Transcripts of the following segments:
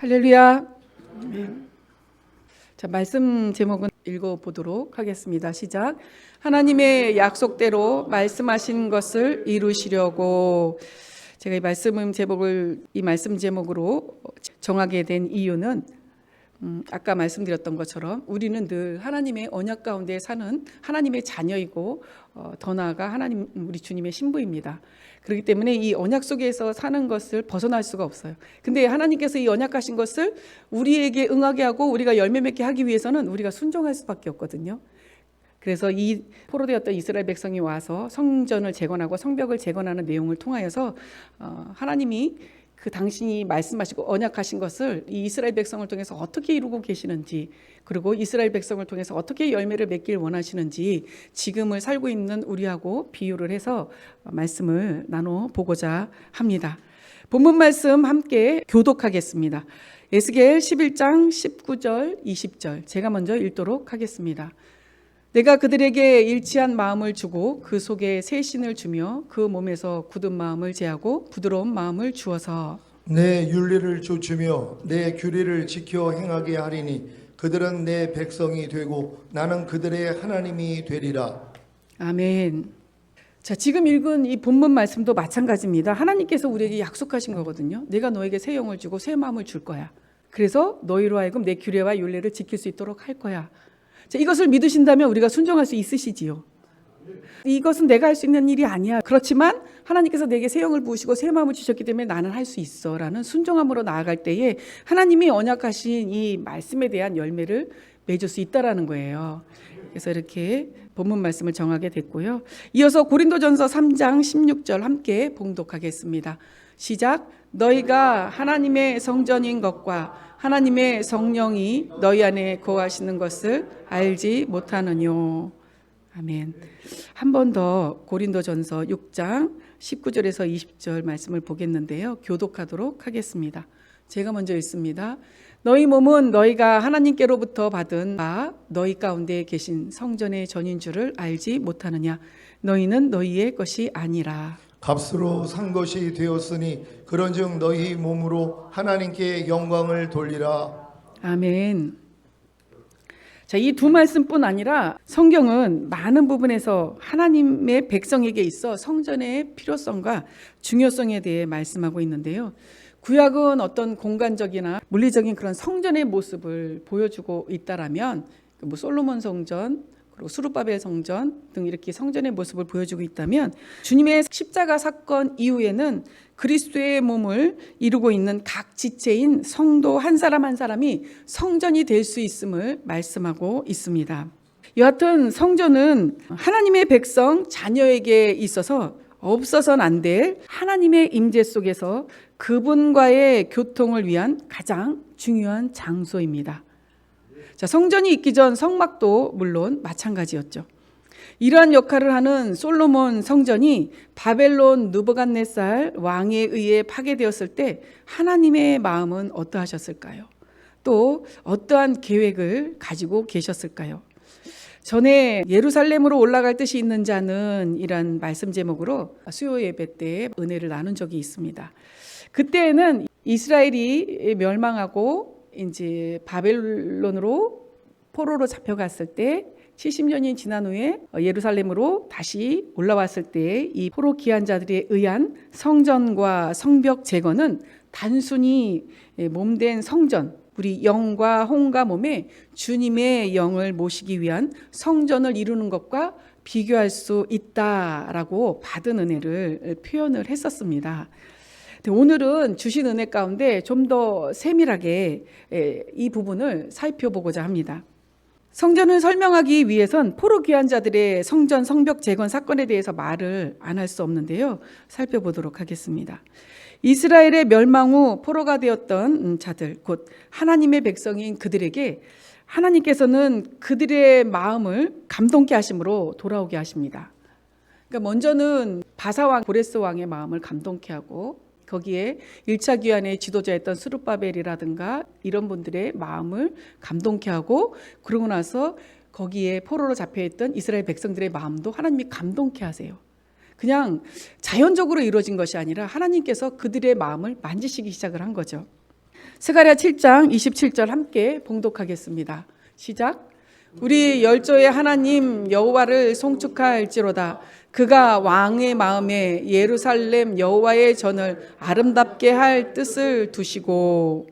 할렐루야. 자, 말씀 제목은 읽어보도록 하겠습니다. 시작. 하나님의 약속대로 말씀하신 것을 이루시려고. 제가 이 말씀 제목으로 정하게 된 이유는 아까 말씀드렸던 것처럼 우리는 늘 하나님의 언약 가운데 사는 하나님의 자녀이고 더 나아가 하나님 우리 주님의 신부입니다. 그렇기 때문에 이 언약 속에서 사는 것을 벗어날 수가 없어요. 근데 하나님께서 이 언약하신 것을 우리에게 응하게 하고 우리가 열매 맺게 하기 위해서는 우리가 순종할 수밖에 없거든요. 그래서 이 포로되었던 이스라엘 백성이 와서 성전을 재건하고 성벽을 재건하는 내용을 통하여서 하나님이 그 당신이 말씀하시고 언약하신 것을 이 이스라엘 백성을 통해서 어떻게 이루고 계시는지, 그리고 이스라엘 백성을 통해서 어떻게 열매를 맺길 원하시는지 지금을 살고 있는 우리하고 비유를 해서 말씀을 나눠보고자 합니다. 본문 말씀 함께 교독하겠습니다. 에스겔 11장 19절 20절 제가 먼저 읽도록 하겠습니다. 내가 그들에게 일치한 마음을 주고 그 속에 새 신을 주며 그 몸에서 굳은 마음을 제하고 부드러운 마음을 주어서 내 윤리를 좇으며 내 규례를 지켜 행하게 하리니 그들은 내 백성이 되고 나는 그들의 하나님이 되리라. 아멘. 자, 지금 읽은 이 본문 말씀도 마찬가지입니다. 하나님께서 우리에게 약속하신 거거든요. 내가 너에게 새 영을 주고 새 마음을 줄 거야. 그래서 너희로 하여금 내 규례와 윤례를 지킬 수 있도록 할 거야. 자, 이것을 믿으신다면 우리가 순종할 수 있으시지요. 이것은 내가 할 수 있는 일이 아니야. 그렇지만 하나님께서 내게 새 영을 부으시고 새 마음을 주셨기 때문에 나는 할 수 있어 라는 순종함으로 나아갈 때에 하나님이 언약하신 이 말씀에 대한 열매를 맺을 수 있다라는 거예요. 그래서 이렇게 본문 말씀을 정하게 됐고요. 이어서 고린도전서 3장 16절 함께 봉독하겠습니다. 시작. 너희가 하나님의 성전인 것과 하나님의 성령이 너희 안에 거하시는 것을 알지 못하느뇨. 아멘. 한 번 더 고린도전서 6장 19절에서 20절 말씀을 보겠는데요. 교독하도록 하겠습니다. 제가 먼저 읽습니다. 너희 몸은 너희가 하나님께로부터 받은 바 너희 가운데 계신 성전의 전인 줄을 알지 못하느냐. 너희는 너희의 것이 아니라 값으로 산 것이 되었으니 그런즉 너희 몸으로 하나님께 영광을 돌리라. 아멘. 자, 이 두 말씀뿐 아니라 성경은 많은 부분에서 하나님의 백성에게 있어 성전의 필요성과 중요성에 대해 말씀하고 있는데요. 구약은 어떤 공간적이나 물리적인 그런 성전의 모습을 보여주고 있다라면 솔로몬 성전, 그리고 수르바벨 성전 등 이렇게 성전의 모습을 보여주고 있다면 주님의 십자가 사건 이후에는 그리스도의 몸을 이루고 있는 각 지체인 성도 한 사람 한 사람이 성전이 될 수 있음을 말씀하고 있습니다. 여하튼 성전은 하나님의 백성 자녀에게 있어서 없어서는 안 될 하나님의 임재 속에서 그분과의 교통을 위한 가장 중요한 장소입니다. 자, 성전이 있기 전 성막도 물론 마찬가지였죠. 이러한 역할을 하는 솔로몬 성전이 바벨론 느부갓네살 왕에 의해 파괴되었을 때 하나님의 마음은 어떠하셨을까요? 또 어떠한 계획을 가지고 계셨을까요? 전에 예루살렘으로 올라갈 뜻이 있는 자는 이란 말씀 제목으로 수요 예배 때 은혜를 나눈 적이 있습니다. 그때는 이스라엘이 멸망하고 이제 바벨론으로 포로로 잡혀갔을 때 70년이 지난 후에 예루살렘으로 다시 올라왔을 때 이 포로 귀환자들에 의한 성전과 성벽 재건은 단순히 몸된 성전, 우리 영과 혼과 몸에 주님의 영을 모시기 위한 성전을 이루는 것과 비교할 수 있다라고 받은 은혜를 표현을 했었습니다. 오늘은 주신 은혜 가운데 좀 더 세밀하게 이 부분을 살펴보고자 합니다. 성전을 설명하기 위해선 포로 귀환자들의 성전 성벽 재건 사건에 대해서 말을 안 할 수 없는데요. 살펴보도록 하겠습니다. 이스라엘의 멸망 후 포로가 되었던 자들, 곧 하나님의 백성인 그들에게 하나님께서는 그들의 마음을 감동케 하심으로 돌아오게 하십니다. 그러니까 먼저는 바사왕 고레스 왕의 마음을 감동케 하고 거기에 1차 귀환의 지도자였던 스룹바벨이라든가 이런 분들의 마음을 감동케 하고 그러고 나서 거기에 포로로 잡혀있던 이스라엘 백성들의 마음도 하나님이 감동케 하세요. 그냥 자연적으로 이루어진 것이 아니라 하나님께서 그들의 마음을 만지시기 시작을 한 거죠. 스가랴 7장 27절 함께 봉독하겠습니다. 시작. 우리 열조의 하나님 여호와를 송축할지로다. 그가 왕의 마음에 예루살렘 여호와의 전을 아름답게 할 뜻을 두시고,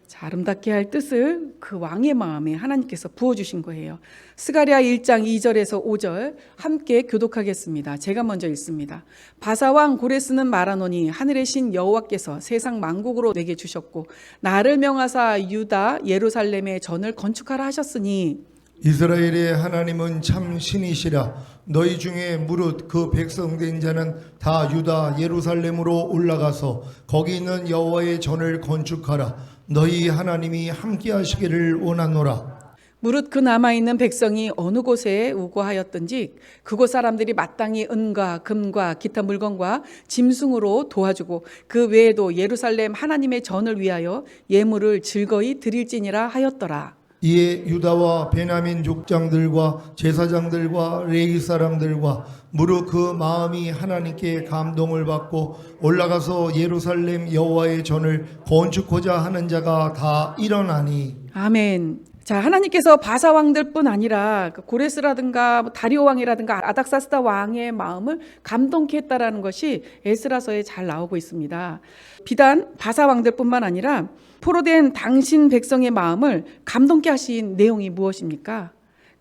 자, 아름답게 할 뜻을 그 왕의 마음에 하나님께서 부어주신 거예요. 스가랴 1장 2절에서 5절 함께 교독하겠습니다. 제가 먼저 읽습니다. 바사왕 고레스는 말하노니 하늘의 신 여호와께서 세상 만국으로 내게 주셨고 나를 명하사 유다 예루살렘의 전을 건축하라 하셨으니 이스라엘의 하나님은 참 신이시라. 너희 중에 무릇 그 백성된 자는 다 유다 예루살렘으로 올라가서 거기 있는 여호와의 전을 건축하라. 너희 하나님이 함께 하시기를 원하노라. 무릇 그 남아있는 백성이 어느 곳에 우거하였든지 그곳 사람들이 마땅히 은과 금과 기타 물건과 짐승으로 도와주고 그 외에도 예루살렘 하나님의 전을 위하여 예물을 즐거이 드릴지니라 하였더라. 이에 유다와 베냐민 족장들과 제사장들과 레위 사람들과 무릇 그 마음이 하나님께 감동을 받고 올라가서 예루살렘 여호와의 전을 건축하자 하는 자가 다 일어나니. 아멘. 자, 하나님께서 바사 왕들뿐 아니라 고레스라든가 다리오 왕이라든가 아닥사스다 왕의 마음을 감동케 했다라는 것이 에스라서에 잘 나오고 있습니다. 비단 바사 왕들뿐만 아니라 포로된 당신 백성의 마음을 감동케 하신 내용이 무엇입니까?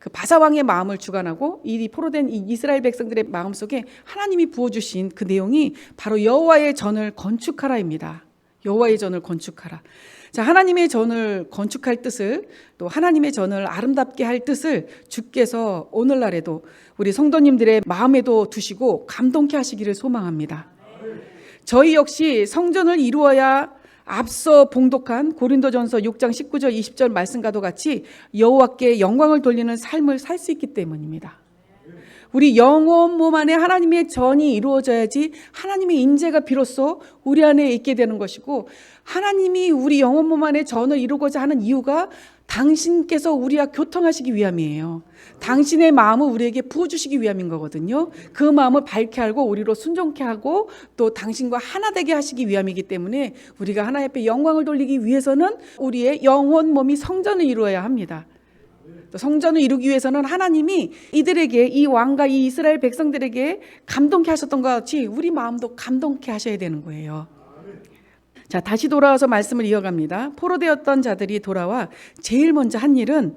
그 바사 왕의 마음을 주관하고 이 포로된 이 이스라엘 백성들의 마음속에 하나님이 부어주신 그 내용이 바로 여호와의 전을 건축하라입니다. 여호와의 전을 건축하라. 자, 하나님의 전을 건축할 뜻을, 또 하나님의 전을 아름답게 할 뜻을 주께서 오늘날에도 우리 성도님들의 마음에도 두시고 감동케 하시기를 소망합니다. 저희 역시 성전을 이루어야 앞서 봉독한 고린도전서 6장 19절 20절 말씀과도 같이 여호와께 영광을 돌리는 삶을 살 수 있기 때문입니다. 우리 영혼 몸 안에 하나님의 전이 이루어져야지 하나님의 임재가 비로소 우리 안에 있게 되는 것이고, 하나님이 우리 영혼 몸 안에 전을 이루고자 하는 이유가 당신께서 우리와 교통하시기 위함이에요. 당신의 마음을 우리에게 부어주시기 위함인 거거든요. 그 마음을 밝게 알고 우리로 순종케 하고 또 당신과 하나 되게 하시기 위함이기 때문에 우리가 하나님 앞에 영광을 돌리기 위해서는 우리의 영혼 몸이 성전을 이루어야 합니다. 또 성전을 이루기 위해서는 하나님이 이들에게, 이 왕과 이 이스라엘 백성들에게 감동케 하셨던 것 같이 우리 마음도 감동케 하셔야 되는 거예요. 자, 다시 돌아와서 말씀을 이어갑니다. 포로되었던 자들이 돌아와 제일 먼저 한 일은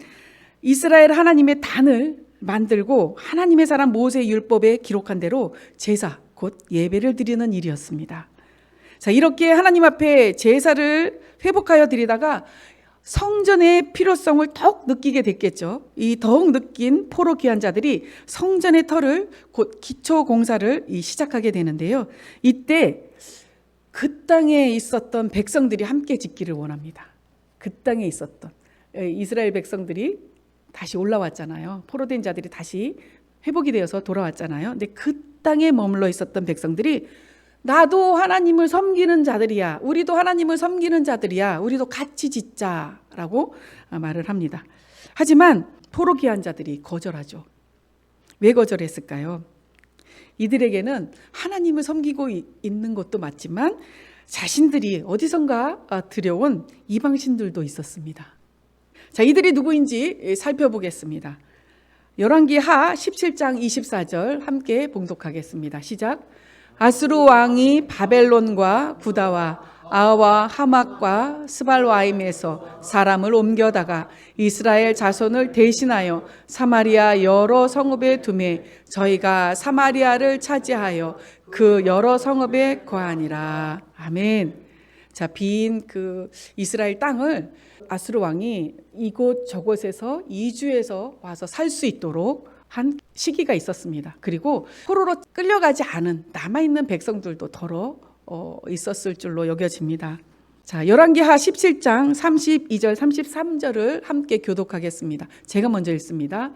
이스라엘 하나님의 단을 만들고 하나님의 사람 모세의 율법에 기록한 대로 제사, 곧 예배를 드리는 일이었습니다. 자, 이렇게 하나님 앞에 제사를 회복하여 드리다가 성전의 필요성을 더욱 느끼게 됐겠죠. 이 더욱 느낀 포로 귀한 자들이 성전의 터를, 곧 기초 공사를 시작하게 되는데요. 이때 그 땅에 있었던 백성들이 함께 짓기를 원합니다. 그 땅에 있었던 이스라엘 백성들이 다시 올라왔잖아요. 포로된 자들이 다시 회복이 되어서 돌아왔잖아요. 근데 그 땅에 머물러 있었던 백성들이 나도 하나님을 섬기는 자들이야. 우리도 하나님을 섬기는 자들이야. 우리도 같이 짓자라고 말을 합니다. 하지만 포로 귀한 자들이 거절하죠. 왜 거절했을까요? 이들에게는 하나님을 섬기고 있는 것도 맞지만 자신들이 어디선가 들여온 이방신들도 있었습니다. 자, 이들이 누구인지 살펴보겠습니다. 열왕기하 17장 24절 함께 봉독하겠습니다. 시작. 아수르 왕이 바벨론과 구다와 아와 하막과 스발와임에서 사람을 옮겨다가 이스라엘 자손을 대신하여 사마리아 여러 성읍에 두매 저희가 사마리아를 차지하여 그 여러 성읍에 거하니라. 아멘. 자, 빈 그 이스라엘 땅을 아수르 왕이 이곳 저곳에서 이주해서 와서 살 수 있도록 한 시기가 있었습니다. 그리고 포로로 끌려가지 않은 남아있는 백성들도 더러 있었을 줄로 여겨집니다. 자, 열왕기하 17장 32절 33절을 함께 교독하겠습니다. 제가 먼저 읽습니다.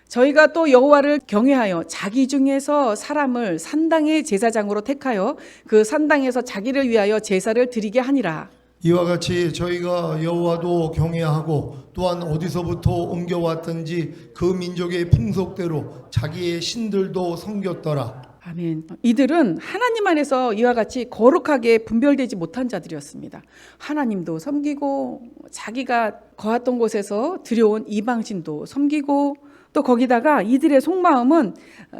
저희가 또 여호와를 경외하여 자기 중에서 사람을 산당의 제사장으로 택하여 그 산당에서 자기를 위하여 제사를 드리게 하니라. 이와 같이 저희가 여호와도 경외하고 또한 어디서부터 옮겨왔든지 그 민족의 풍속대로 자기의 신들도 섬겼더라. 아멘. 이들은 하나님 안에서 이와 같이 거룩하게 분별되지 못한 자들이었습니다. 하나님도 섬기고 자기가 거했던 곳에서 들여온 이방신도 섬기고 또 거기다가 이들의 속마음은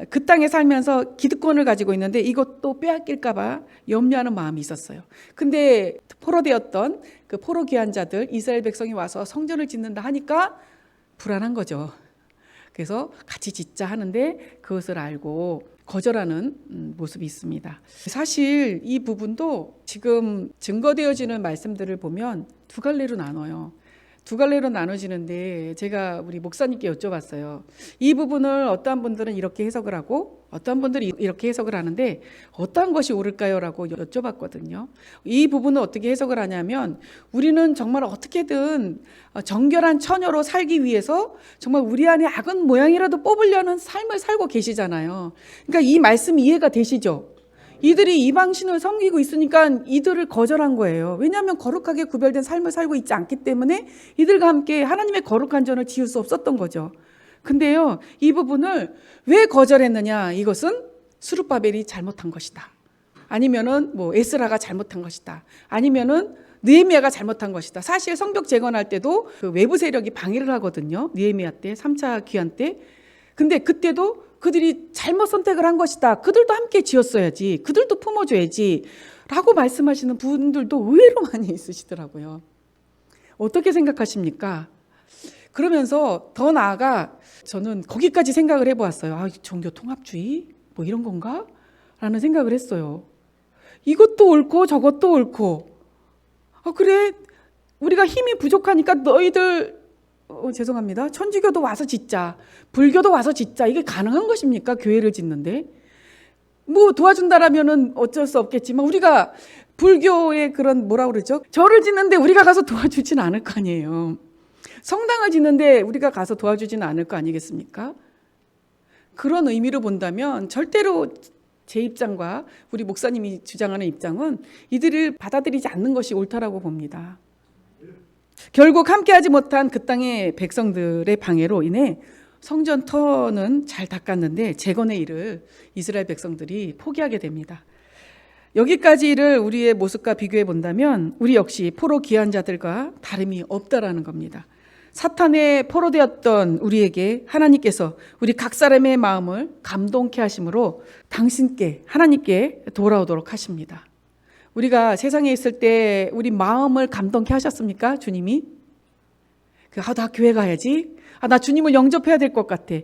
그 땅에 살면서 기득권을 가지고 있는데 이것도 빼앗길까 봐 염려하는 마음이 있었어요. 근데 포로되었던 그 포로 귀한 자들 이스라엘 백성이 와서 성전을 짓는다 하니까 불안한 거죠. 그래서 같이 짓자 하는데 그것을 알고 거절하는 모습이 있습니다. 사실 이 부분도 지금 증거되어지는 말씀들을 보면 두 갈래로 나눠요. 두 갈래로 나눠지는데 제가 우리 목사님께 여쭤봤어요. 이 부분을 어떠한 분들은 이렇게 해석을 하고 어떠한 분들이 이렇게 해석을 하는데 어떠한 것이 옳을까요? 라고 여쭤봤거든요. 이 부분을 어떻게 해석을 하냐면 우리는 정말 어떻게든 정결한 처녀로 살기 위해서 정말 우리 안에 악은 모양이라도 뽑으려는 삶을 살고 계시잖아요. 그러니까 이 말씀 이해가 되시죠? 이들이 이방신을 섬기고 있으니까 이들을 거절한 거예요. 왜냐하면 거룩하게 구별된 삶을 살고 있지 않기 때문에 이들과 함께 하나님의 거룩한 전을 지을 수 없었던 거죠. 근데요, 이 부분을 왜 거절했느냐? 이것은 스룹바벨이 잘못한 것이다. 아니면은 뭐 에스라가 잘못한 것이다. 아니면은 느헤미야가 잘못한 것이다. 사실 성벽 재건할 때도 그 외부 세력이 방해를 하거든요. 느헤미야 때, 3차 귀환 때. 근데 그때도 그들이 잘못 선택을 한 것이다. 그들도 함께 지었어야지. 그들도 품어줘야지. 라고 말씀하시는 분들도 의외로 많이 있으시더라고요. 어떻게 생각하십니까? 그러면서 더 나아가 저는 거기까지 생각을 해보았어요. 아, 종교 통합주의? 뭐 이런 건가? 라는 생각을 했어요. 이것도 옳고 저것도 옳고. 그래, 우리가 힘이 부족하니까 너희들 죄송합니다. 천주교도 와서 짓자. 불교도 와서 짓자. 이게 가능한 것입니까? 교회를 짓는데. 뭐 도와준다라면은 어쩔 수 없겠지만 우리가 불교의 그런 뭐라 그러죠? 절을 짓는데 우리가 가서 도와주진 않을 거 아니에요. 성당을 짓는데 우리가 가서 도와주지는 않을 거 아니겠습니까? 그런 의미로 본다면 절대로 제 입장과 우리 목사님이 주장하는 입장은 이들을 받아들이지 않는 것이 옳다라고 봅니다. 결국 함께하지 못한 그 땅의 백성들의 방해로 인해 성전 터는 잘 닦았는데 재건의 일을 이스라엘 백성들이 포기하게 됩니다. 여기까지를 우리의 모습과 비교해 본다면 우리 역시 포로 귀한 자들과 다름이 없다라는 겁니다. 사탄에 포로되었던 우리에게 하나님께서 우리 각 사람의 마음을 감동케 하심으로 당신께 하나님께 돌아오도록 하십니다. 우리가 세상에 있을 때 우리 마음을 감동케 하셨습니까? 주님이? 나 교회 가야지. 나 주님을 영접해야 될 것 같아.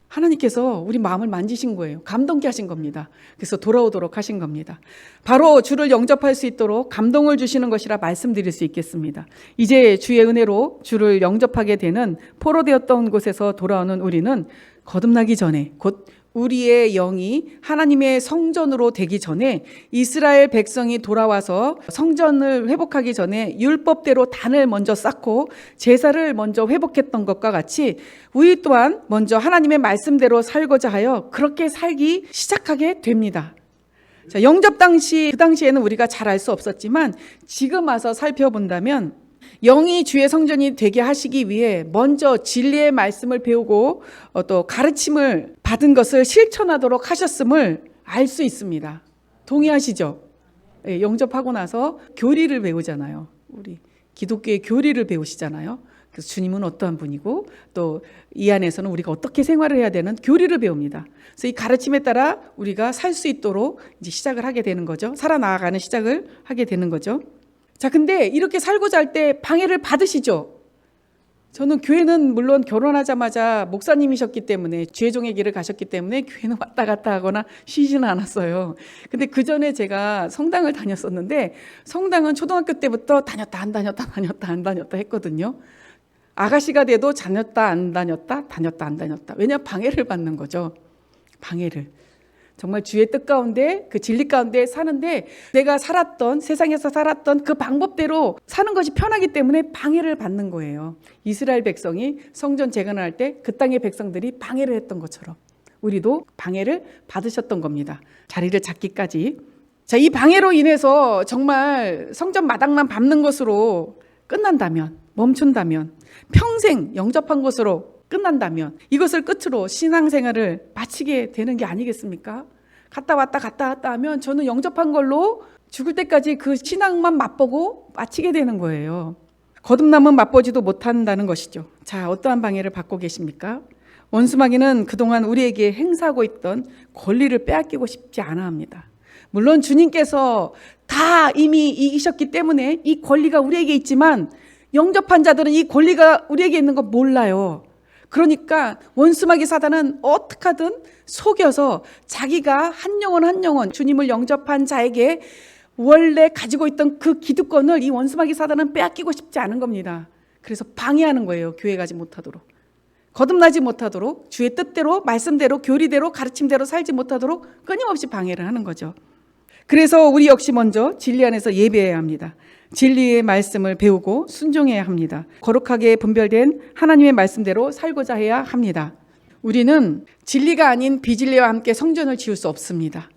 하나님께서 우리 마음을 만지신 거예요. 감동케 하신 겁니다. 그래서 돌아오도록 하신 겁니다. 바로 주를 영접할 수 있도록 감동을 주시는 것이라 말씀드릴 수 있겠습니다. 이제 주의 은혜로 주를 영접하게 되는 포로되었던 곳에서 돌아오는 우리는 거듭나기 전에 곧 우리의 영이 하나님의 성전으로 되기 전에 이스라엘 백성이 돌아와서 성전을 회복하기 전에 율법대로 단을 먼저 쌓고 제사를 먼저 회복했던 것과 같이 우리 또한 먼저 하나님의 말씀대로 살고자 하여 그렇게 살기 시작하게 됩니다. 자, 영접 당시 그 당시에는 우리가 잘 알 수 없었지만 지금 와서 살펴본다면 영이 주의 성전이 되게 하시기 위해 먼저 진리의 말씀을 배우고 또 가르침을 받은 것을 실천하도록 하셨음을 알 수 있습니다. 동의하시죠? 네, 영접하고 나서 교리를 배우잖아요. 우리 기독교의 교리를 배우시잖아요. 그래서 주님은 어떠한 분이고 또 이 안에서는 우리가 어떻게 생활을 해야 되는 교리를 배웁니다. 그래서 이 가르침에 따라 우리가 살 수 있도록 이제 시작을 하게 되는 거죠. 살아나가는 시작을 하게 되는 거죠. 자, 근데 이렇게 살고자 할 때 방해를 받으시죠? 저는 교회는 물론 결혼하자마자 목사님이셨기 때문에 주의종의 길을 가셨기 때문에 교회는 왔다 갔다 하거나 쉬지는 않았어요. 근데 그 전에 제가 성당을 다녔었는데 성당은 초등학교 때부터 다녔다 안 다녔다 했거든요. 아가씨가 돼도 다녔다 안 다녔다 안 다녔다. 왜냐하면 방해를 받는 거죠. 방해를. 정말 주의 뜻 가운데 그 진리 가운데 사는데 내가 세상에서 살았던 그 방법대로 사는 것이 편하기 때문에 방해를 받는 거예요. 이스라엘 백성이 성전 재건을 할 때 그 땅의 백성들이 방해를 했던 것처럼 우리도 방해를 받으셨던 겁니다. 자리를 잡기까지. 자, 이 방해로 인해서 정말 성전 마당만 밟는 것으로 끝난다면, 멈춘다면, 평생 영접한 것으로 끝난다면 이것을 끝으로 신앙생활을 마치게 되는 게 아니겠습니까? 갔다 왔다 하면 저는 영접한 걸로 죽을 때까지 그 신앙만 맛보고 마치게 되는 거예요. 거듭남은 맛보지도 못한다는 것이죠. 자, 어떠한 방해를 받고 계십니까? 원수마귀는 그동안 우리에게 행사하고 있던 권리를 빼앗기고 싶지 않아 합니다. 물론 주님께서 다 이미 이기셨기 때문에 이 권리가 우리에게 있지만 영접한 자들은 이 권리가 우리에게 있는 거 몰라요. 그러니까 원수마귀 사단은 어떻게 하든 속여서 자기가 한 영혼 주님을 영접한 자에게 원래 가지고 있던 그 기득권을 이 원수마귀 사단은 빼앗기고 싶지 않은 겁니다. 그래서 방해하는 거예요. 교회 가지 못하도록. 거듭나지 못하도록, 주의 뜻대로, 말씀대로, 교리대로, 가르침대로 살지 못하도록 끊임없이 방해를 하는 거죠. 그래서 우리 역시 먼저 진리 안에서 예배해야 합니다. 진리의 말씀을 배우고 순종해야 합니다. 거룩하게 분별된 하나님의 말씀대로 살고자 해야 합니다. 우리는 진리가 아닌 비진리와 함께 성전을 지을 수 없습니다.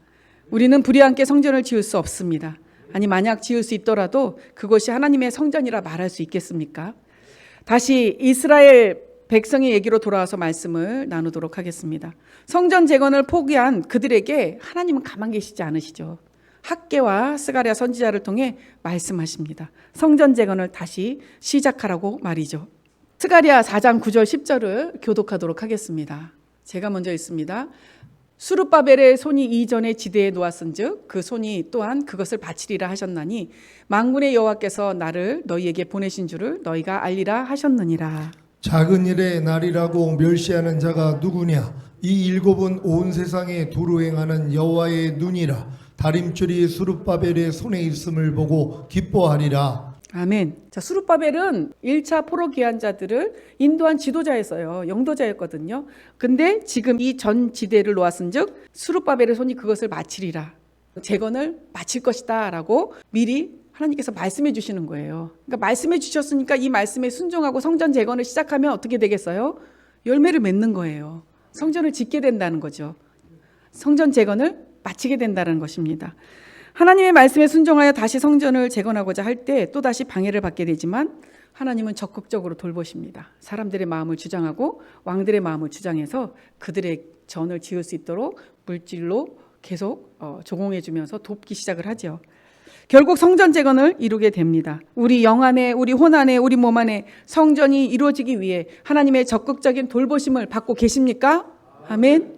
우리는 불의와 함께 성전을 지을 수 없습니다. 아니 만약 지을 수 있더라도 그것이 하나님의 성전이라 말할 수 있겠습니까? 다시 이스라엘 백성의 얘기로 돌아와서 말씀을 나누도록 하겠습니다. 성전 재건을 포기한 그들에게 하나님은 가만 계시지 않으시죠. 학개와 스가랴 선지자를 통해 말씀하십니다. 성전 재건을 다시 시작하라고 말이죠. 스가랴 4장 9절 10절을 교독하도록 하겠습니다. 제가 먼저 읽습니다. 수룹바벨의 손이 이전에 지대에 놓았은즉 그 손이 또한 그것을 바치리라 하셨나니 만군의 여호와께서 나를 너희에게 보내신 줄을 너희가 알리라 하셨느니라. 작은 일의 날이라고 멸시하는 자가 누구냐? 이 일곱은 온 세상에 두루 행하는 여호와의 눈이라. 다림줄이 수룹바벨의 손에 있음을 보고 기뻐하리라. 아멘. 자, 수룹바벨은 1차 포로 귀환 자들을 인도한 지도자였어요. 영도자였거든요. 근데 지금 이 전 지대를 놓았은즉 수룹바벨의 손이 그것을 마치리라. 재건을 마칠 것이다 라고 미리 하나님께서 말씀해 주시는 거예요. 그러니까 말씀해 주셨으니까 이 말씀에 순종하고 성전 재건을 시작하면 어떻게 되겠어요? 열매를 맺는 거예요. 성전을 짓게 된다는 거죠. 성전 재건을 마치게 된다는 것입니다. 하나님의 말씀에 순종하여 다시 성전을 재건하고자 할 때 또다시 방해를 받게 되지만 하나님은 적극적으로 돌보십니다. 사람들의 마음을 주장하고 왕들의 마음을 주장해서 그들의 전을 지을 수 있도록 물질로 계속 조공해 주면서 돕기 시작을 하죠. 결국 성전 재건을 이루게 됩니다. 우리 영 안에, 우리 혼 안에, 우리 몸 안에 성전이 이루어지기 위해 하나님의 적극적인 돌보심을 받고 계십니까? 아멘.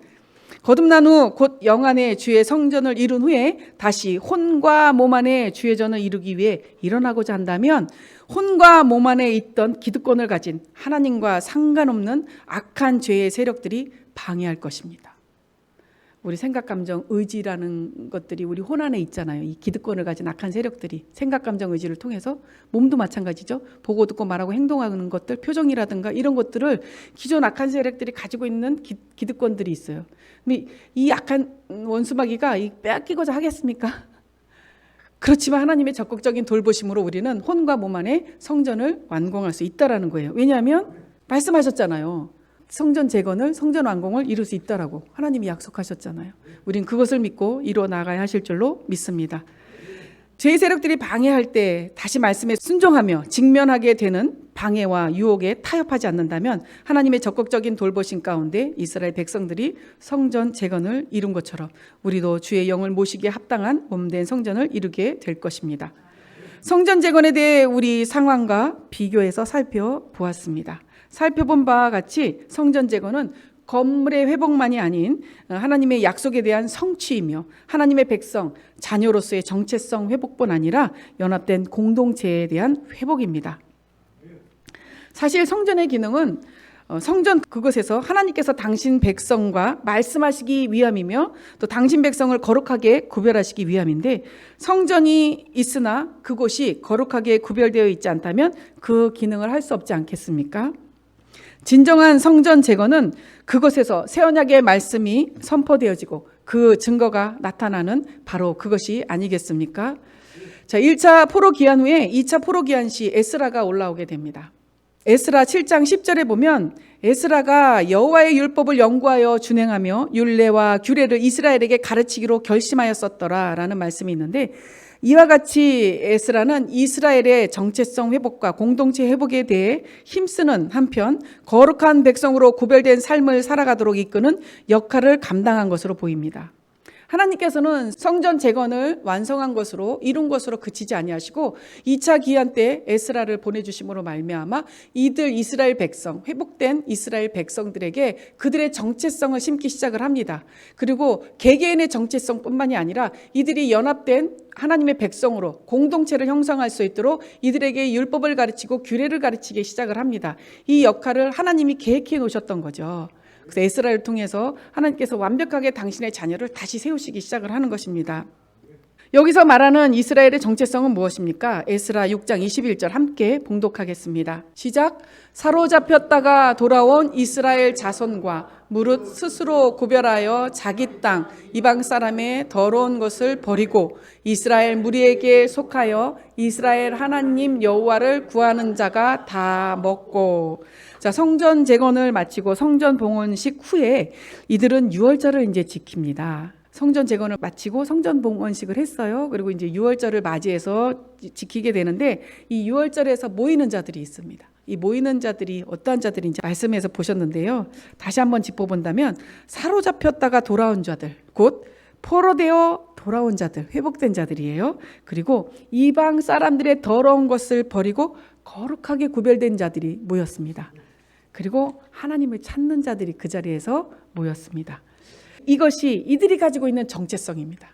거듭난 후 곧 영 안에 주의 성전을 이룬 후에 다시 혼과 몸 안에 주의 전을 이루기 위해 일어나고자 한다면 혼과 몸 안에 있던 기득권을 가진 하나님과 상관없는 악한 죄의 세력들이 방해할 것입니다. 우리 생각, 감정, 의지라는 것들이 우리 혼 안에 있잖아요. 이 기득권을 가진 악한 세력들이 생각, 감정, 의지를 통해서 몸도 마찬가지죠. 보고 듣고 말하고 행동하는 것들, 표정이라든가 이런 것들을 기존 악한 세력들이 가지고 있는 기득권들이 있어요. 근데 이 악한 원수마귀가 빼앗기고자 하겠습니까? 그렇지만 하나님의 적극적인 돌보심으로 우리는 혼과 몸 안에 성전을 완공할 수 있다라는 거예요. 왜냐하면 말씀하셨잖아요. 성전 재건을, 성전 완공을 이룰 수 있다라고 하나님이 약속하셨잖아요. 우린 그것을 믿고 이루어 나가야 하실 줄로 믿습니다. 죄의 세력들이 방해할 때 다시 말씀에 순종하며 직면하게 되는 방해와 유혹에 타협하지 않는다면 하나님의 적극적인 돌보심 가운데 이스라엘 백성들이 성전 재건을 이룬 것처럼 우리도 주의 영을 모시기에 합당한 몸된 성전을 이루게 될 것입니다. 성전 재건에 대해 우리 상황과 비교해서 살펴보았습니다. 살펴본 바와 같이 성전 재건은 건물의 회복만이 아닌 하나님의 약속에 대한 성취이며 하나님의 백성, 자녀로서의 정체성 회복뿐 아니라 연합된 공동체에 대한 회복입니다. 사실 성전의 기능은 성전 그것에서 하나님께서 당신 백성과 말씀하시기 위함이며 또 당신 백성을 거룩하게 구별하시기 위함인데 성전이 있으나 그곳이 거룩하게 구별되어 있지 않다면 그 기능을 할 수 없지 않겠습니까? 진정한 성전 재건은 그것에서 새 언약의 말씀이 선포되어지고 그 증거가 나타나는 바로 그것이 아니겠습니까? 자, 1차 포로 귀환 후에 2차 포로 귀환 시 에스라가 올라오게 됩니다. 에스라 7장 10절에 보면 에스라가 여호와의 율법을 연구하여 준행하며 율례와 규례를 이스라엘에게 가르치기로 결심하였었더라라는 말씀이 있는데 이와 같이 에스라는 이스라엘의 정체성 회복과 공동체 회복에 대해 힘쓰는 한편 거룩한 백성으로 구별된 삶을 살아가도록 이끄는 역할을 감당한 것으로 보입니다. 하나님께서는 성전 재건을 완성한 것으로 이룬 것으로 그치지 아니하시고 2차 기한 때 에스라를 보내주심으로 말미암아 이들 이스라엘 백성, 회복된 이스라엘 백성들에게 그들의 정체성을 심기 시작을 합니다. 그리고 개개인의 정체성뿐만이 아니라 이들이 연합된 하나님의 백성으로 공동체를 형성할 수 있도록 이들에게 율법을 가르치고 규례를 가르치기 시작을 합니다. 이 역할을 하나님이 계획해 놓으셨던 거죠. 그래서 에스라를 통해서 하나님께서 완벽하게 당신의 자녀를 다시 세우시기 시작을 하는 것입니다. 여기서 말하는 이스라엘의 정체성은 무엇입니까? 에스라 6장 21절 함께 봉독하겠습니다. 시작. 사로잡혔다가 돌아온 이스라엘 자손과 무릇 스스로 구별하여 자기 땅 이방 사람의 더러운 것을 버리고 이스라엘 무리에게 속하여 이스라엘 하나님 여호와를 구하는 자가 다 먹고. 자, 성전 재건을 마치고 성전 봉헌식 후에 이들은 유월절을 이제 지킵니다. 성전 재건을 마치고 성전 봉헌식을 했어요. 그리고 이제 유월절을 맞이해서 지키게 되는데 이 유월절에서 모이는 자들이 있습니다. 이 모이는 자들이 어떠한 자들인지 말씀에서 보셨는데요. 다시 한번 짚어본다면 사로잡혔다가 돌아온 자들, 곧 포로되어 돌아온 자들, 회복된 자들이에요. 그리고 이방 사람들의 더러운 것을 버리고 거룩하게 구별된 자들이 모였습니다. 그리고 하나님을 찾는 자들이 그 자리에서 모였습니다. 이것이 이들이 가지고 있는 정체성입니다.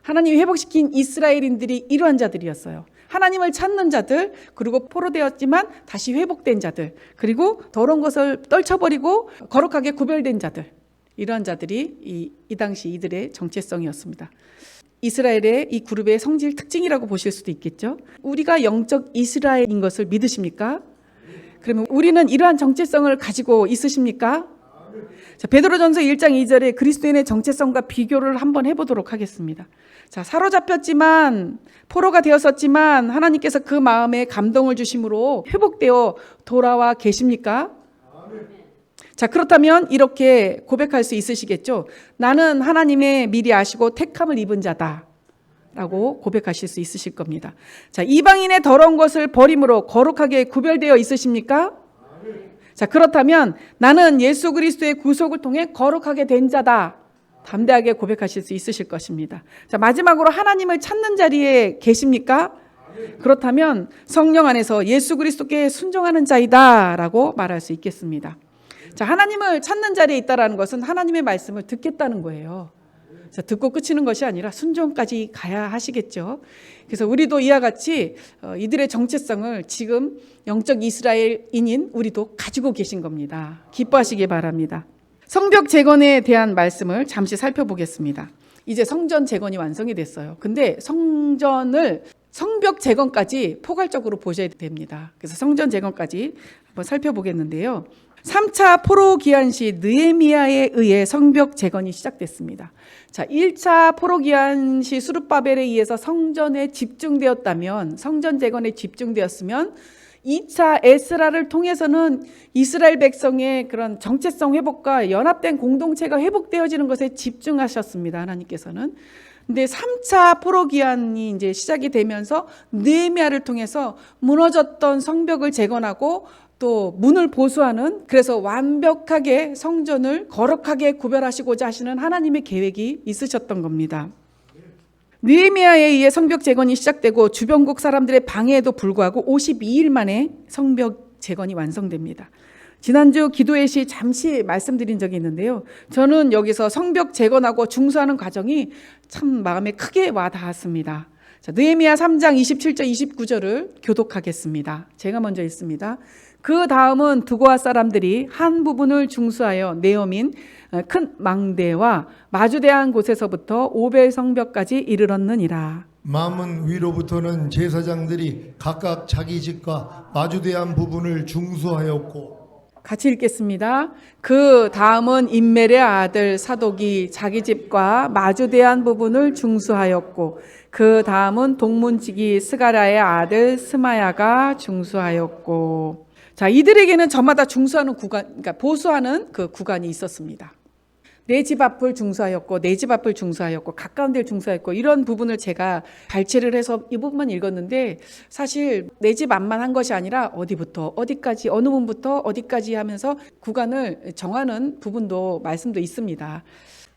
하나님이 회복시킨 이스라엘인들이 이러한 자들이었어요. 하나님을 찾는 자들, 그리고 포로되었지만 다시 회복된 자들, 그리고 더러운 것을 떨쳐버리고 거룩하게 구별된 자들, 이러한 자들이 이 당시 이들의 정체성이었습니다. 이스라엘의 이 그룹의 성질 특징이라고 보실 수도 있겠죠. 우리가 영적 이스라엘인 것을 믿으십니까? 그러면 우리는 이러한 정체성을 가지고 있으십니까? 자, 베드로전서 1장 2절에 그리스도인의 정체성과 비교를 한번 해보도록 하겠습니다. 자, 사로잡혔지만 포로가 되었었지만 하나님께서 그 마음에 감동을 주심으로 회복되어 돌아와 계십니까? 자, 그렇다면 이렇게 고백할 수 있으시겠죠? 나는 하나님의 미리 아시고 택함을 입은 자다 라고 고백하실 수 있으실 겁니다. 자, 이방인의 더러운 것을 버림으로 거룩하게 구별되어 있으십니까? 자, 그렇다면 나는 예수 그리스도의 구속을 통해 거룩하게 된 자다. 담대하게 고백하실 수 있으실 것입니다. 자, 마지막으로 하나님을 찾는 자리에 계십니까? 그렇다면 성령 안에서 예수 그리스도께 순종하는 자이다 라고 말할 수 있겠습니다. 자, 하나님을 찾는 자리에 있다라는 것은 하나님의 말씀을 듣겠다는 거예요. 자, 듣고 끝이는 것이 아니라 순종까지 가야 하시겠죠. 그래서 우리도 이와 같이 이들의 정체성을 지금 영적 이스라엘인인 우리도 가지고 계신 겁니다. 기뻐하시기 바랍니다. 성벽 재건에 대한 말씀을 잠시 살펴보겠습니다. 이제 성전 재건이 완성이 됐어요. 근데 성벽 재건까지 포괄적으로 보셔야 됩니다. 그래서 성전 재건까지 한번 살펴보겠는데요. 3차 포로 기한 시 느헤미야에 의해 성벽 재건이 시작됐습니다. 자, 1차 포로 기한 시 수룹바벨에 의해서 성전에 집중되었다면, 성전 재건에 집중되었으면 2차 에스라를 통해서는 이스라엘 백성의 그런 정체성 회복과 연합된 공동체가 회복되어지는 것에 집중하셨습니다. 하나님께서는. 근데 3차 포로 기한이 이제 시작이 되면서 느헤미야를 통해서 무너졌던 성벽을 재건하고 또 문을 보수하는, 그래서 완벽하게 성전을 거룩하게 구별하시고자 하시는 하나님의 계획이 있으셨던 겁니다. 느헤미야에 의해 성벽 재건이 시작되고 주변국 사람들의 방해에도 불구하고 52일 만에 성벽 재건이 완성됩니다. 지난주 기도회 시 잠시 말씀드린 적이 있는데요. 저는 여기서 성벽 재건하고 중수하는 과정이 참 마음에 크게 와 닿았습니다. 자, 느헤미야 3장 27절 29절을 교독하겠습니다. 제가 먼저 읽습니다. 그 다음은 두고아 사람들이 한 부분을 중수하여 네오민 큰 망대와 마주대한 곳에서부터 오벨 성벽까지 이르렀느니라. 마문 위로부터는 제사장들이 각각 자기 집과 마주대한 부분을 중수하였고. 같이 읽겠습니다. 그 다음은 임멜의 아들 사독이 자기 집과 마주대한 부분을 중수하였고, 그 다음은 동문지기 스가랴의 아들 스마야가 중수하였고. 자, 이들에게는 저마다 중수하는 구간, 그러니까 보수하는 그 구간이 있었습니다. 내 집 앞을 중수하였고, 내 집 앞을 중수하였고, 가까운 데를 중수하였고, 이런 부분을 제가 발췌를 해서 이 부분만 읽었는데, 사실 내 집 앞만 한 것이 아니라 어디부터 어디까지, 어느 문부터 어디까지 하면서 구간을 정하는 부분도 말씀도 있습니다.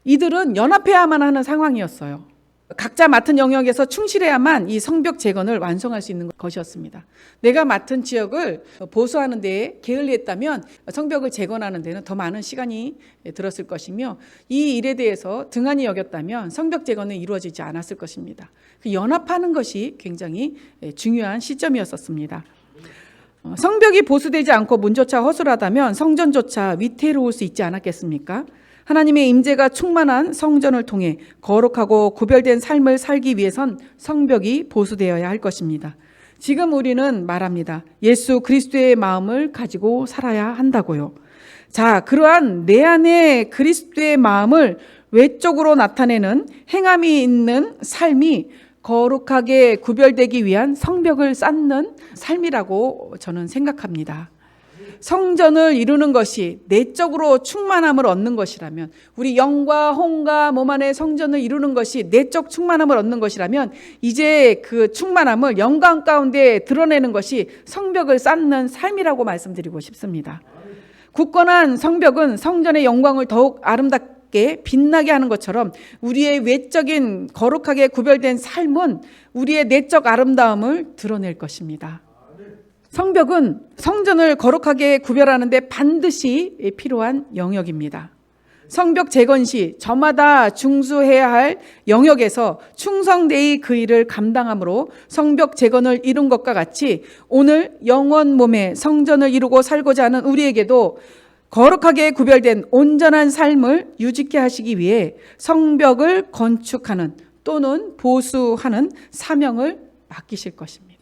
이들은 연합해야만 하는 상황이었어요. 각자 맡은 영역에서 충실해야만 이 성벽 재건을 완성할 수 있는 것이었습니다. 내가 맡은 지역을 보수하는 데에 게을리했다면 성벽을 재건하는 데는 더 많은 시간이 들었을 것이며, 이 일에 대해서 등한히 여겼다면 성벽 재건은 이루어지지 않았을 것입니다. 연합하는 것이 굉장히 중요한 시점이었습니다. 성벽이 보수되지 않고 문조차 허술하다면 성전조차 위태로울 수 있지 않았겠습니까? 하나님의 임재가 충만한 성전을 통해 거룩하고 구별된 삶을 살기 위해선 성벽이 보수되어야 할 것입니다. 지금 우리는 말합니다. 예수 그리스도의 마음을 가지고 살아야 한다고요. 자, 그러한 내 안에 그리스도의 마음을 외적으로 나타내는 행함이 있는 삶이 거룩하게 구별되기 위한 성벽을 쌓는 삶이라고 저는 생각합니다. 성전을 이루는 것이 내적으로 충만함을 얻는 것이라면, 우리 영과 혼과 몸 안에 성전을 이루는 것이 내적 충만함을 얻는 것이라면, 이제 그 충만함을 영광 가운데 드러내는 것이 성벽을 쌓는 삶이라고 말씀드리고 싶습니다. 굳건한 성벽은 성전의 영광을 더욱 아름답게 빛나게 하는 것처럼, 우리의 외적인 거룩하게 구별된 삶은 우리의 내적 아름다움을 드러낼 것입니다. 성벽은 성전을 거룩하게 구별하는데 반드시 필요한 영역입니다. 성벽 재건 시 저마다 중수해야 할 영역에서 충성되이 그 일을 감당함으로 성벽 재건을 이룬 것과 같이, 오늘 영원 몸의 성전을 이루고 살고자 하는 우리에게도 거룩하게 구별된 온전한 삶을 유지케 하시기 위해 성벽을 건축하는 또는 보수하는 사명을 맡기실 것입니다.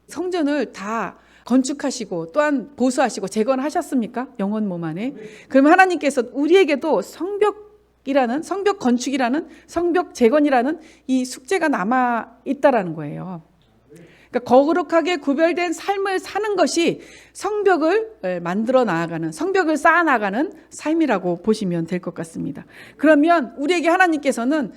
성전을 다 건축하시고 또한 보수하시고 재건하셨습니까? 영원 몸 안에. 그러면 하나님께서 우리에게도 성벽 건축이라는, 성벽 재건이라는 이 숙제가 남아 있다라는 거예요. 그러니까 거룩하게 구별된 삶을 사는 것이 성벽을 만들어 나아가는, 성벽을 쌓아 나가는 삶이라고 보시면 될 것 같습니다. 그러면 우리에게 하나님께서는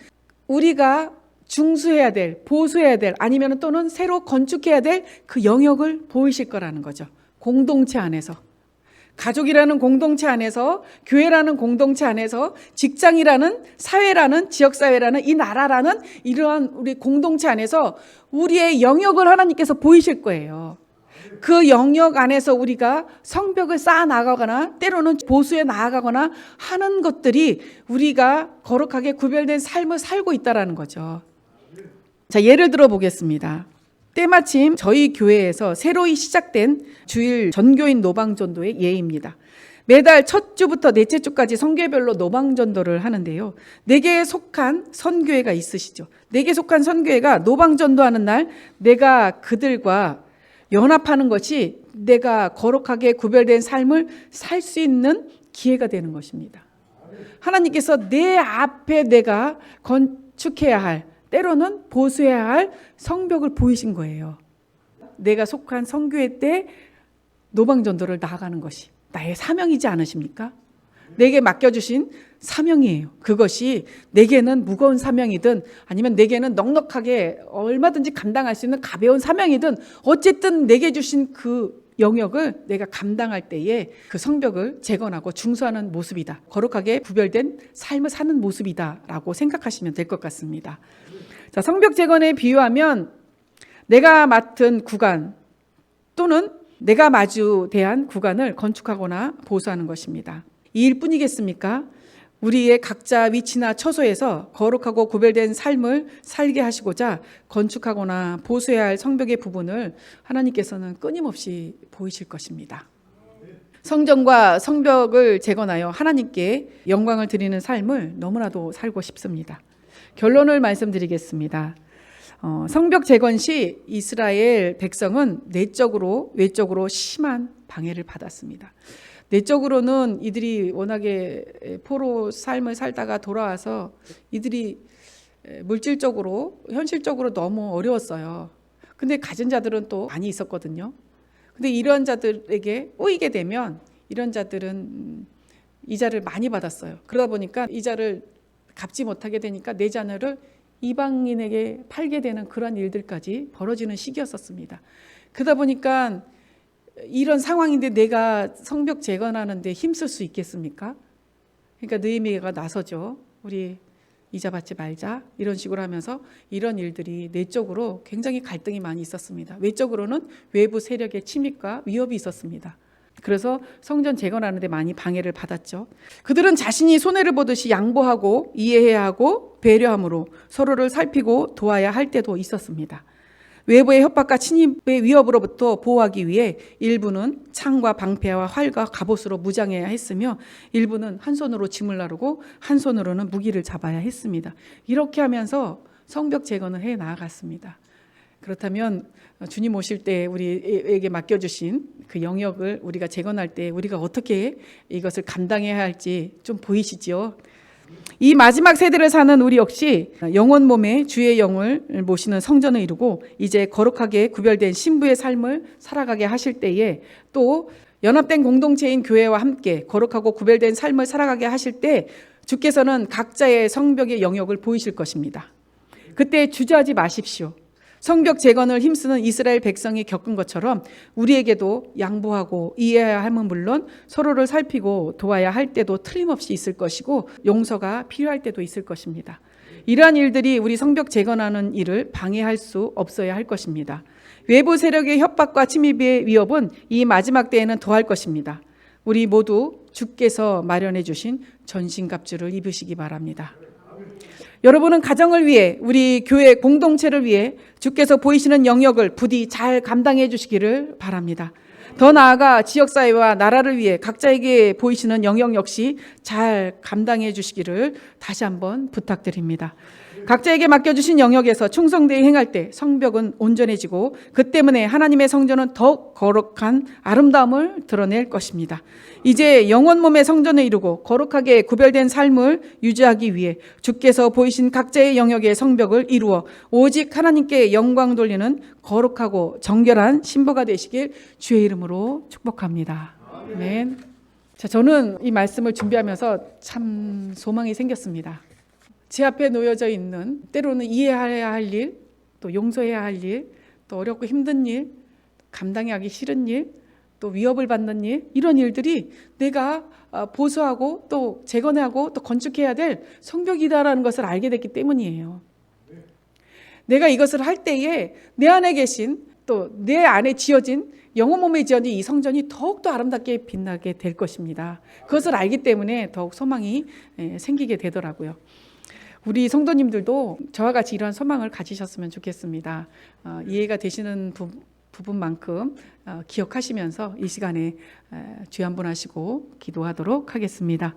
우리가 중수해야 될, 보수해야 될, 아니면 또는 새로 건축해야 될 그 영역을 보이실 거라는 거죠. 공동체 안에서, 가족이라는 공동체 안에서, 교회라는 공동체 안에서, 직장이라는, 사회라는, 지역사회라는, 이 나라라는 이러한 우리 공동체 안에서 우리의 영역을 하나님께서 보이실 거예요. 그 영역 안에서 우리가 성벽을 쌓아 나가거나 때로는 보수해 나아가거나 하는 것들이 우리가 거룩하게 구별된 삶을 살고 있다는 거죠. 자, 예를 들어 보겠습니다. 때마침 저희 교회에서 새로이 시작된 주일 전교인 노방전도의 예입니다. 매달 첫 주부터 넷째 주까지 선교회별로 노방전도를 하는데요. 4개에 속한 선교회가 있으시죠. 4개 속한 선교회가 노방전도하는 날 내가 그들과 연합하는 것이 내가 거룩하게 구별된 삶을 살 수 있는 기회가 되는 것입니다. 하나님께서 내 앞에 내가 건축해야 할, 때로는 보수해야 할 성벽을 보이신 거예요. 내가 속한 선교회 때 노방전도를 나아가는 것이 나의 사명이지 않으십니까? 내게 맡겨주신 사명이에요. 그것이 내게는 무거운 사명이든 아니면 내게는 넉넉하게 얼마든지 감당할 수 있는 가벼운 사명이든 어쨌든 내게 주신 그 영역을 내가 감당할 때에 그 성벽을 재건하고 중수하는 모습이다. 거룩하게 구별된 삶을 사는 모습이다라고 생각하시면 될 것 같습니다. 자, 성벽 재건에 비유하면 내가 맡은 구간 또는 내가 마주대한 구간을 건축하거나 보수하는 것입니다. 이 일뿐이겠습니까? 우리의 각자 위치나 처소에서 거룩하고 구별된 삶을 살게 하시고자 건축하거나 보수해야 할 성벽의 부분을 하나님께서는 끊임없이 보이실 것입니다. 성전과 성벽을 재건하여 하나님께 영광을 드리는 삶을 너무나도 살고 싶습니다. 결론을 말씀드리겠습니다. 성벽 재건 시 이스라엘 백성은 내적으로 외적으로 심한 방해를 받았습니다. 내적으로는 이들이 워낙에 포로 삶을 살다가 돌아와서 이들이 물질적으로 현실적으로 너무 어려웠어요. 근데 가진 자들은 또 많이 있었거든요. 근데 이런 자들에게 꼬이게 되면 이런 자들은 이자를 많이 받았어요. 그러다 보니까 이자를 갚지 못하게 되니까 내 자녀를 이방인에게 팔게 되는 그런 일들까지 벌어지는 시기였었습니다. 그러다 보니까 이런 상황인데 내가 성벽 재건하는데 힘쓸 수 있겠습니까? 그러니까 느헤미야가 나서죠. 우리 이자 받지 말자 이런 식으로 하면서 이런 일들이 내적으로 굉장히 갈등이 많이 있었습니다. 외적으로는 외부 세력의 침입과 위협이 있었습니다. 그래서 성전 재건하는 데 많이 방해를 받았죠. 그들은 자신이 손해를 보듯이 양보하고 이해해야 하고 배려함으로 서로를 살피고 도와야 할 때도 있었습니다. 외부의 협박과 침입의 위협으로부터 보호하기 위해 일부는 창과 방패와 활과 갑옷으로 무장해야 했으며 일부는 한 손으로 짐을 나르고 한 손으로는 무기를 잡아야 했습니다. 이렇게 하면서 성벽 재건을 해 나아갔습니다. 그렇다면 주님 오실 때 우리에게 맡겨주신 그 영역을 우리가 재건할 때 우리가 어떻게 이것을 감당해야 할지 좀 보이시지요? 이 마지막 세대를 사는 우리 역시 영혼 몸에 주의 영을 모시는 성전을 이루고 이제 거룩하게 구별된 신부의 삶을 살아가게 하실 때에 또 연합된 공동체인 교회와 함께 거룩하고 구별된 삶을 살아가게 하실 때 주께서는 각자의 성벽의 영역을 보이실 것입니다. 그때 주저하지 마십시오. 성벽 재건을 힘쓰는 이스라엘 백성이 겪은 것처럼 우리에게도 양보하고 이해해야 함은 물론 서로를 살피고 도와야 할 때도 틀림없이 있을 것이고 용서가 필요할 때도 있을 것입니다. 이러한 일들이 우리 성벽 재건하는 일을 방해할 수 없어야 할 것입니다. 외부 세력의 협박과 침입의 위협은 이 마지막 때에는 더할 것입니다. 우리 모두 주께서 마련해 주신 전신갑주를 입으시기 바랍니다. 여러분은 가정을 위해 우리 교회 공동체를 위해 주께서 보이시는 영역을 부디 잘 감당해 주시기를 바랍니다. 더 나아가 지역사회와 나라를 위해 각자에게 보이시는 영역 역시 잘 감당해 주시기를 다시 한번 부탁드립니다. 각자에게 맡겨주신 영역에서 충성되이 행할 때 성벽은 온전해지고 그 때문에 하나님의 성전은 더욱 거룩한 아름다움을 드러낼 것입니다. 이제 영혼 몸의 성전을 이루고 거룩하게 구별된 삶을 유지하기 위해 주께서 보이신 각자의 영역의 성벽을 이루어 오직 하나님께 영광 돌리는 거룩하고 정결한 신부가 되시길 주의 이름으로 축복합니다. 아멘. 자, 저는 이 말씀을 준비하면서 참 소망이 생겼습니다. 제 앞에 놓여져 있는 때로는 이해해야 할 일, 또 용서해야 할 일, 또 어렵고 힘든 일, 감당하기 싫은 일, 또 위협을 받는 일, 이런 일들이 내가 보수하고 또 재건하고 또 건축해야 될 성벽이다라는 것을 알게 됐기 때문이에요. 내가 이것을 할 때에 내 안에 계신 또 내 안에 지어진 영혼 몸에 지어진 이 성전이 더욱더 아름답게 빛나게 될 것입니다. 그것을 알기 때문에 더욱 소망이 생기게 되더라고요. 우리 성도님들도 저와 같이 이러한 소망을 가지셨으면 좋겠습니다. 이해가 되시는 부분만큼 기억하시면서 이 시간에 주여 한번 하시고 기도하도록 하겠습니다.